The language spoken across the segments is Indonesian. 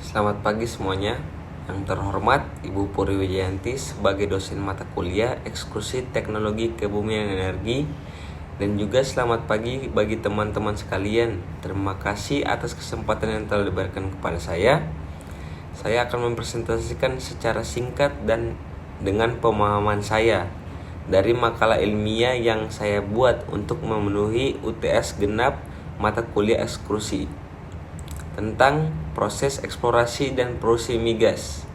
Selamat pagi semuanya. Yang terhormat Ibu Puri Wijayanti sebagai dosen mata kuliah Eksekusi Teknologi Kebumian Energi. Dan juga selamat pagi bagi teman-teman sekalian. Terima kasih atas kesempatan yang telah diberikan kepada saya. Saya akan mempresentasikan secara singkat dan dengan pemahaman saya dari makalah ilmiah yang saya buat untuk memenuhi UTS genap mata kuliah eksekusi tentang proses eksplorasi dan produksi migas.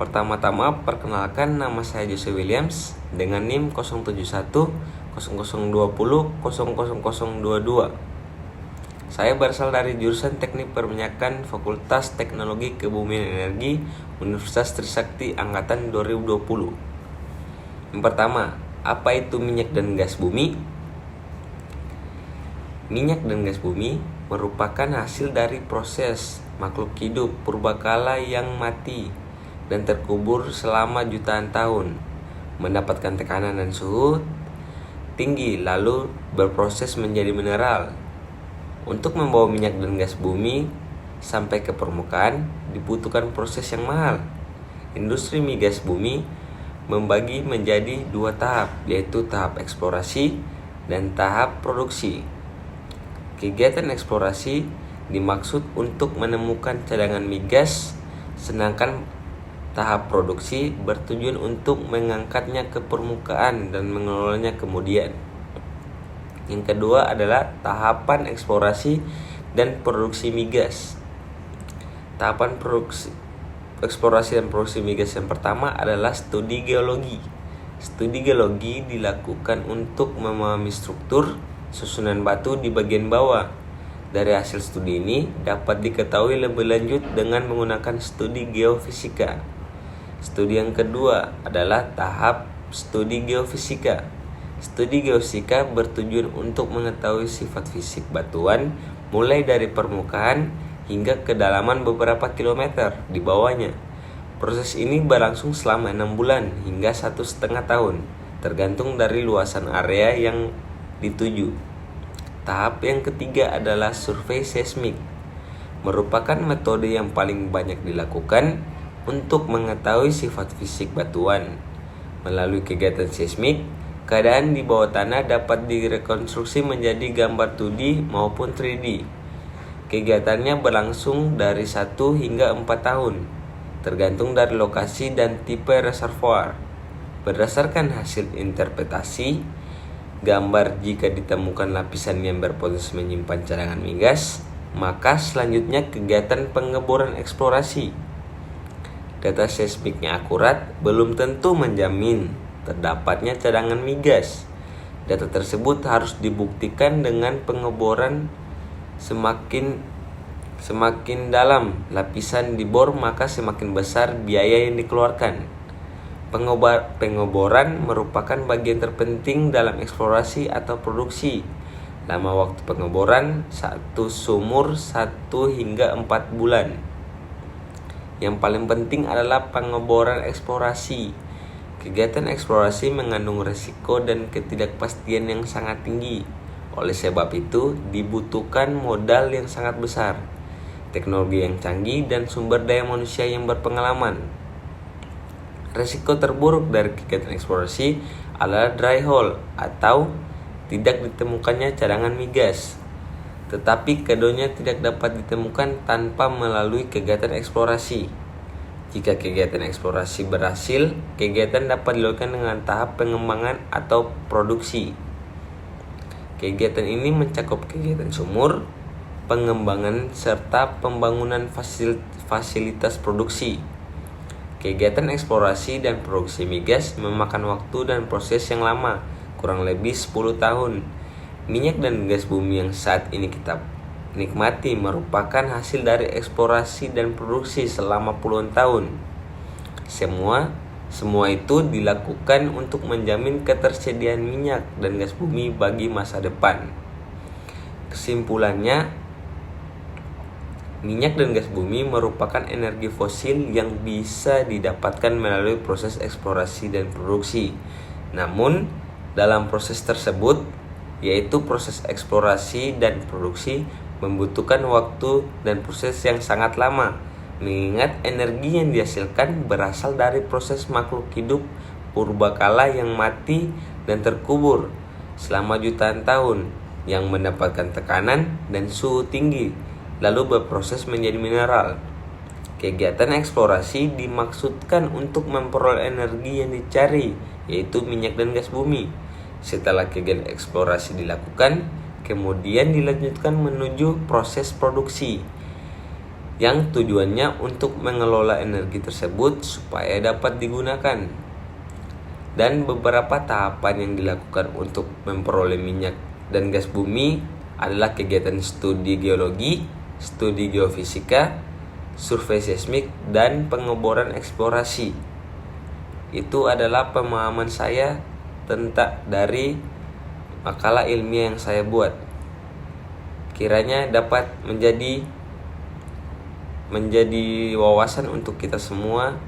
Pertama-tama perkenalkan, nama saya Jose Williams dengan NIM 07100200022. Saya berasal dari jurusan Teknik Perminyakan Fakultas Teknologi Kebumian Energi Universitas Trisakti angkatan 2020. Yang pertama, apa itu minyak dan gas bumi? Minyak dan gas bumi merupakan hasil dari proses makhluk hidup purbakala yang mati dan terkubur selama jutaan tahun, mendapatkan tekanan dan suhu tinggi lalu berproses menjadi mineral. Untuk membawa minyak dan gas bumi sampai ke permukaan dibutuhkan proses yang mahal. Industri migas bumi membagi menjadi dua tahap, yaitu tahap eksplorasi dan tahap produksi. Kegiatan eksplorasi dimaksud untuk menemukan cadangan migas, sedangkan tahap produksi bertujuan untuk mengangkatnya ke permukaan dan mengelolanya kemudian. Yang kedua adalah tahapan eksplorasi dan produksi migas. Tahapan eksplorasi dan produksi migas yang pertama adalah studi geologi. Studi geologi dilakukan untuk memahami struktur susunan batu di bagian bawah. Dari hasil studi ini dapat diketahui lebih lanjut dengan menggunakan studi geofisika. Studi yang kedua adalah tahap studi geofisika. Studi geofisika bertujuan untuk mengetahui sifat fisik batuan mulai dari permukaan hingga kedalaman beberapa kilometer di bawahnya. Proses ini berlangsung selama 6 bulan hingga 1,5 tahun, tergantung dari luasan area yang dituju. Tahap yang ketiga adalah survei seismik. Merupakan metode yang paling banyak dilakukan untuk mengetahui sifat fisik batuan. Melalui kegiatan seismik, keadaan di bawah tanah dapat direkonstruksi menjadi gambar 2D maupun 3D. Kegiatannya berlangsung dari 1 hingga 4 tahun, tergantung dari lokasi dan tipe reservoir. Berdasarkan hasil interpretasi gambar, jika ditemukan lapisan yang berpotensi menyimpan cadangan migas, maka selanjutnya kegiatan pengeboran eksplorasi. Data seismiknya akurat belum tentu menjamin terdapatnya cadangan migas. Data tersebut harus dibuktikan dengan pengeboran. Semakin dalam lapisan dibor, maka semakin besar biaya yang dikeluarkan. Pengeboran merupakan bagian terpenting dalam eksplorasi atau produksi. Lama waktu pengeboran satu sumur 1 hingga 4 bulan. Yang paling penting adalah pengeboran eksplorasi. Kegiatan eksplorasi mengandung risiko dan ketidakpastian yang sangat tinggi. Oleh sebab itu, dibutuhkan modal yang sangat besar, teknologi yang canggih, dan sumber daya manusia yang berpengalaman. Risiko terburuk dari kegiatan eksplorasi adalah dry hole atau tidak ditemukannya cadangan migas. Tetapi keduanya tidak dapat ditemukan tanpa melalui kegiatan eksplorasi. Jika kegiatan eksplorasi berhasil, kegiatan dapat dilakukan dengan tahap pengembangan atau produksi. Kegiatan ini mencakup kegiatan sumur, pengembangan, serta pembangunan fasilitas produksi. Kegiatan eksplorasi dan produksi migas memakan waktu dan proses yang lama, kurang lebih 10 tahun. Minyak dan gas bumi yang saat ini kita nikmati merupakan hasil dari eksplorasi dan produksi selama puluhan tahun. Semua itu dilakukan untuk menjamin ketersediaan minyak dan gas bumi bagi masa depan. Kesimpulannya, minyak dan gas bumi merupakan energi fosil yang bisa didapatkan melalui proses eksplorasi dan produksi. Namun, dalam proses tersebut, yaitu proses eksplorasi dan produksi, membutuhkan waktu dan proses yang sangat lama mengingat energi yang dihasilkan berasal dari proses makhluk hidup purbakala yang mati dan terkubur selama jutaan tahun, yang mendapatkan tekanan dan suhu tinggi, lalu berproses menjadi mineral. Kegiatan eksplorasi dimaksudkan untuk memperoleh energi yang dicari, yaitu minyak dan gas bumi. Setelah kegiatan eksplorasi dilakukan, kemudian dilanjutkan menuju proses produksi, yang tujuannya untuk mengelola energi tersebut supaya dapat digunakan. Dan beberapa tahapan yang dilakukan untuk memperoleh minyak dan gas bumi adalah kegiatan studi geologi, studi geofisika, survei seismik, dan pengeboran eksplorasi. Itu adalah pemahaman saya tentang dari makalah ilmiah yang saya buat. Kiranya dapat menjadi wawasan untuk kita semua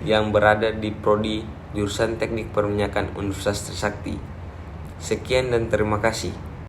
yang berada di prodi jurusan Teknik Perminyakan Universitas Trisakti. Sekian dan terima kasih.